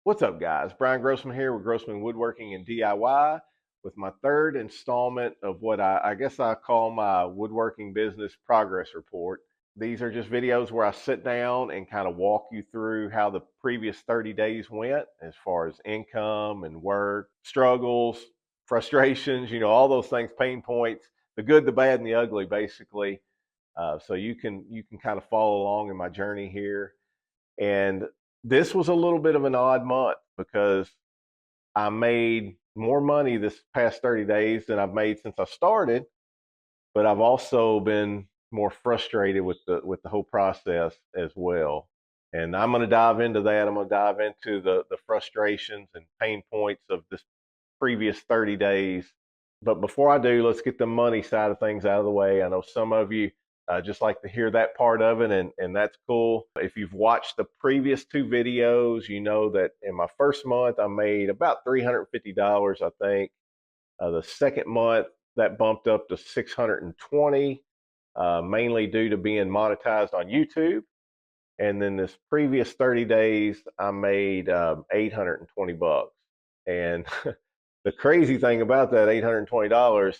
What's up, guys? Brian Grossman here with Grossman Woodworking and DIY with my third installment of what I guess I call my woodworking business progress report. These are just videos where I sit down and kind of walk you through how the previous 30 days went as far as income and work, struggles, frustrations, all those things, pain points, the good, the bad, and the ugly, basically. So you can kind of follow along in my journey here. And this was a little bit of an odd month because I made more money this past 30 days than I've made since I started, but I've also been more frustrated with the whole process as well. And I'm going to dive into that. I'm going to dive into the frustrations and pain points of this previous 30 days. But before I do, let's get the money side of things out of the way. I know some of you just like to hear that part of it, and that's cool. If you've watched the previous two videos, you know that in my first month, I made about $350, I think. The second month, that bumped up to 620, mainly due to being monetized on YouTube. And then this previous 30 days, I made 820 bucks. And the crazy thing about that $820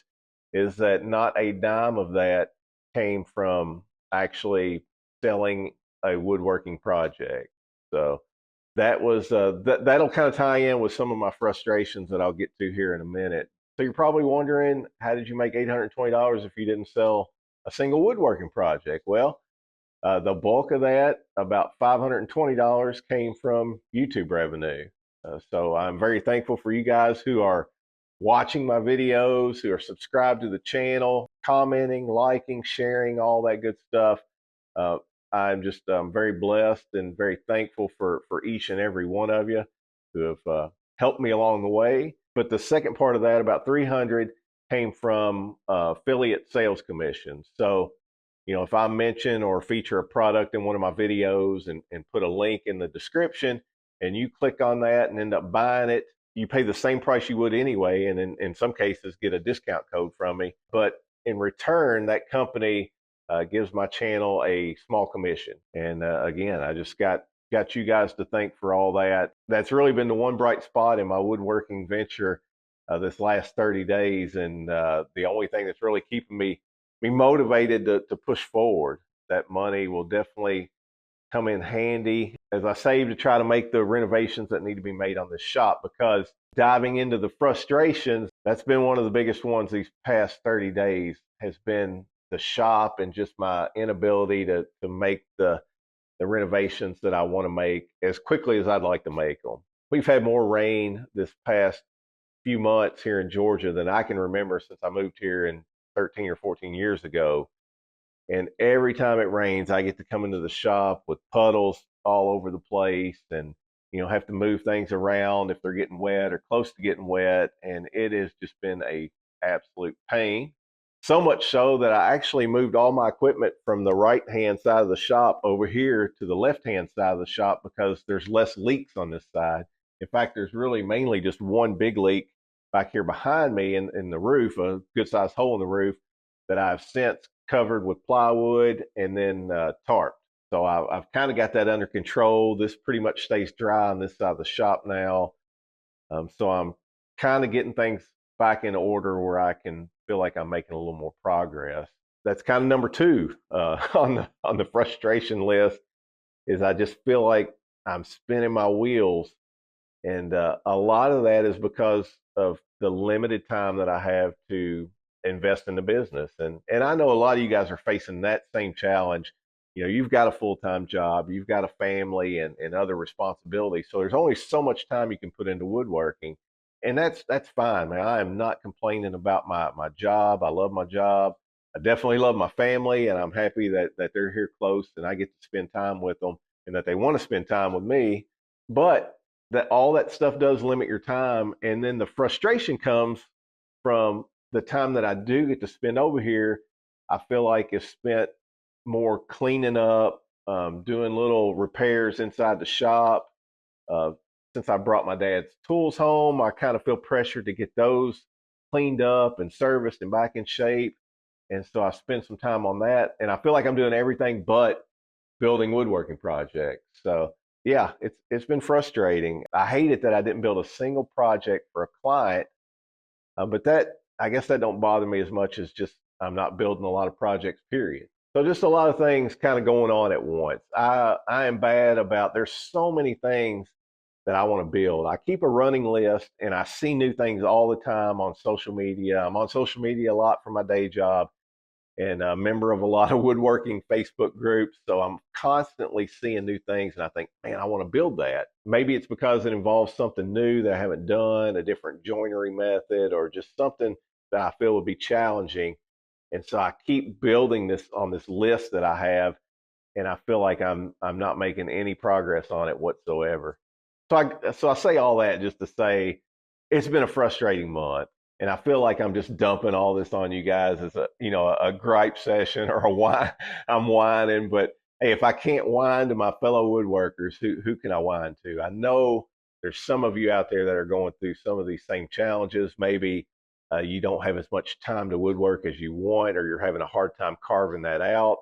is that not a dime of that came from actually selling a woodworking project. So that was that'll kind of tie in with some of my frustrations that I'll get to here in a minute. So you're probably wondering, how did you make $820 if you didn't sell a single woodworking project? Well, the bulk of that, about $520, came from YouTube revenue. So I'm very thankful for you guys who are watching my videos, who are subscribed to the channel, commenting, liking, sharing, all that good stuff. Uh, I'm just very blessed and very thankful for each and every one of you who have helped me along the way. But the second part of that, about 300, came from affiliate sales commissions. So if I mention or feature a product in one of my videos and put a link in the description and you click on that and end up buying it, you pay the same price you would anyway, and in some cases get a discount code from me. But in return, that company gives my channel a small commission. And again, I just got you guys to thank for all that. That's really been the one bright spot in my woodworking venture this last 30 days, and the only thing that's really keeping me motivated to push forward. That money will definitely come in handy as I save to try to make the renovations that need to be made on this shop, because diving into the frustrations, that's been one of the biggest ones these past 30 days, has been the shop and just my inability to make the renovations that I want to make as quickly as I'd like to make them. We've had more rain this past few months here in Georgia than I can remember since I moved here in 13 or 14 years ago. And every time it rains, I get to come into the shop with puddles all over the place and, have to move things around if they're getting wet or close to getting wet. And it has just been a absolute pain. So much so that I actually moved all my equipment from the right hand side of the shop over here to the left hand side of the shop because there's less leaks on this side. In fact, there's really mainly just one big leak back here behind me in the roof, a good sized hole in the roof that I've since covered with plywood and then tarp. So I've kind of got that under control. This pretty much stays dry on this side of the shop now. So I'm kind of getting things back in order where I can feel like I'm making a little more progress. That's kind of number two on the frustration list, is I just feel like I'm spinning my wheels, and a lot of that is because of the limited time that I have to invest in the business. And I know a lot of you guys are facing that same challenge. You've got a full-time job, you've got a family and other responsibilities. So there's only so much time you can put into woodworking. And that's fine, man. I am not complaining about my job. I love my job. I definitely love my family, and I'm happy that they're here close and I get to spend time with them and that they want to spend time with me. But that all that stuff does limit your time. And then the frustration comes from the time that I do get to spend over here. I feel like is spent more cleaning up, doing little repairs inside the shop. Uh, since I brought my dad's tools home, I kind of feel pressured to get those cleaned up and serviced and back in shape. And so I spend some time on that. And I feel like I'm doing everything but building woodworking projects. So Yeah, it's been frustrating. I hate it that I didn't build a single project for a client, but that I guess that don't bother me as much as just I'm not building a lot of projects. Period. So just a lot of things kind of going on at once. I am bad about. There's so many things that I want to build. I keep a running list, and I see new things all the time on social media. I'm on social media a lot for my day job and a member of a lot of woodworking Facebook groups. So I'm constantly seeing new things, and I think, man, I want to build that. Maybe it's because it involves something new that I haven't done, a different joinery method, or just something that I feel would be challenging. And so I keep building this on this list that I have, and I feel like I'm not making any progress on it whatsoever. So I say all that just to say it's been a frustrating month, and I feel like I'm just dumping all this on you guys as a gripe session or a whine. I'm whining, but hey, if I can't whine to my fellow woodworkers, who can I whine to? I know there's some of you out there that are going through some of these same challenges. Maybe you don't have as much time to woodwork as you want, or you're having a hard time carving that out.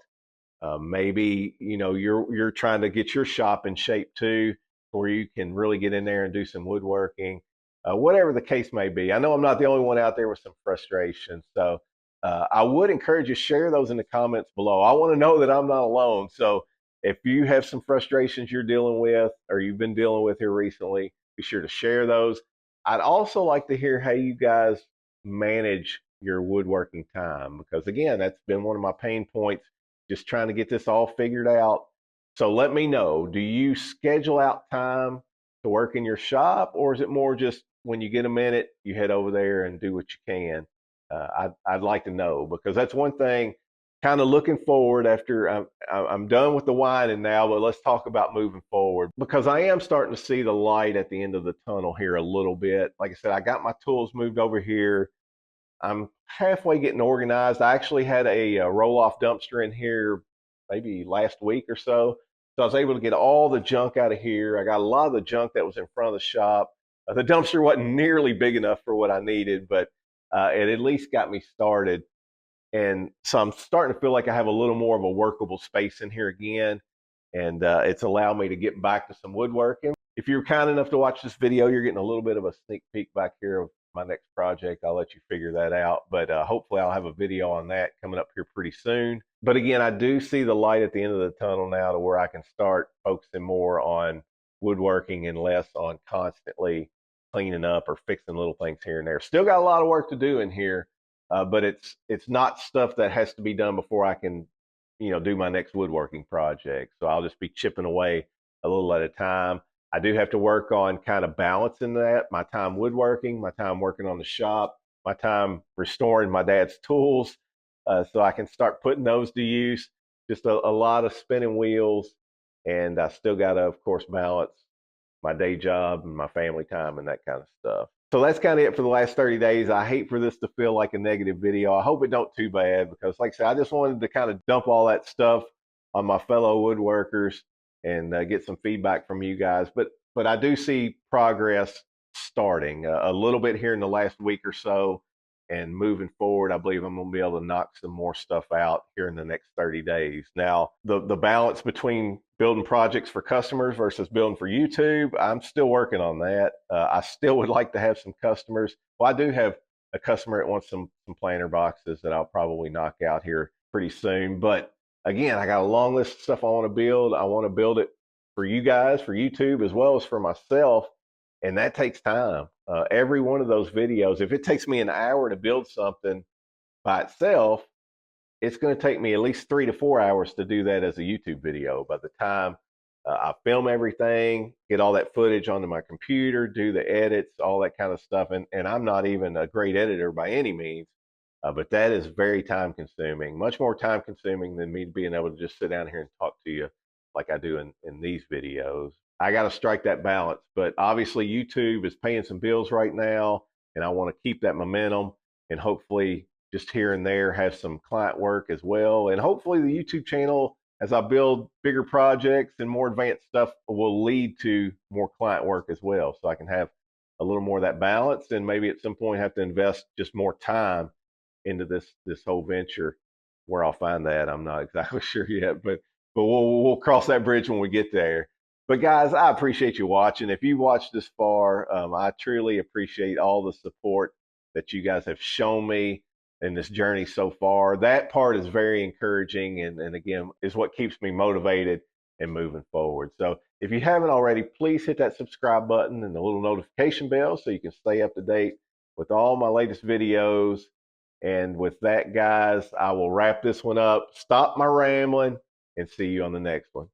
Maybe you're trying to get your shop in shape too, where you can really get in there and do some woodworking. Whatever the case may be, I know I'm not the only one out there with some frustration. So I would encourage you to share those in the comments below. I want to know that I'm not alone. So if you have some frustrations you're dealing with or you've been dealing with here recently, be sure to share those. I'd also like to hear how you guys manage your woodworking time because again, that's been one of my pain points just trying to get this all figured out. So let me know, do you schedule out time to work in your shop, or is it more just when you get a minute, you head over there and do what you can? I'd like to know because that's one thing. Kind of looking forward after I'm done with the whining now, but let's talk about moving forward because I am starting to see the light at the end of the tunnel here a little bit. Like I said, I got my tools moved over here. I'm halfway getting organized. I actually had a roll off dumpster in here maybe last week or so. So I was able to get all the junk out of here. I got a lot of the junk that was in front of the shop. The dumpster wasn't nearly big enough for what I needed, but it at least got me started. And so I'm starting to feel like I have a little more of a workable space in here again. And it's allowed me to get back to some woodworking. If you're kind enough to watch this video, you're getting a little bit of a sneak peek back here of my next project. I'll let you figure that out. But hopefully, I'll have a video on that coming up here pretty soon. But again, I do see the light at the end of the tunnel now to where I can start focusing more on woodworking and less on constantly cleaning up or fixing little things here and there. Still got a lot of work to do in here, but it's not stuff that has to be done before I can do my next woodworking project. So I'll just be chipping away a little at a time. I do have to work on kind of balancing that, my time woodworking, my time working on the shop, my time restoring my dad's tools, so I can start putting those to use. Just a lot of spinning wheels, and I still got to, of course, balance my day job and my family time and that kind of stuff. So that's kind of it for the last 30 days. I hate for this to feel like a negative video. I hope it don't too bad because, like I said, I just wanted to kind of dump all that stuff on my fellow woodworkers and get some feedback from you guys. But I do see progress starting a little bit here in the last week or so, and moving forward, I believe I'm going to be able to knock some more stuff out here in the next 30 days. Now, the balance between building projects for customers versus building for YouTube, I'm still working on that. I still would like to have some customers. Well, I do have a customer that wants some planter boxes that I'll probably knock out here pretty soon. But again, I got a long list of stuff I want to build. I want to build it for you guys, for YouTube, as well as for myself. And that takes time. Every one of those videos, if it takes me an hour to build something by itself, it's going to take me at least 3 to 4 hours to do that as a YouTube video. By the time I film everything, get all that footage onto my computer, do the edits, all that kind of stuff. And I'm not even a great editor by any means, but that is very time consuming, much more time consuming than me being able to just sit down here and talk to you like I do in these videos. I got to strike that balance, but obviously YouTube is paying some bills right now, and I want to keep that momentum and hopefully just here and there have some client work as well. And hopefully the YouTube channel, as I build bigger projects and more advanced stuff, will lead to more client work as well. So I can have a little more of that balance and maybe at some point have to invest just more time into this whole venture. Where I'll find that, I'm not exactly sure yet, but we'll cross that bridge when we get there. But guys, I appreciate you watching. If you watched this far, I truly appreciate all the support that you guys have shown me in this journey so far. That part is very encouraging and again is what keeps me motivated and moving forward. So if you haven't already, please hit that subscribe button and the little notification bell so you can stay up to date with all my latest videos. And with that, guys, I will wrap this one up, stop my rambling, and see you on the next one.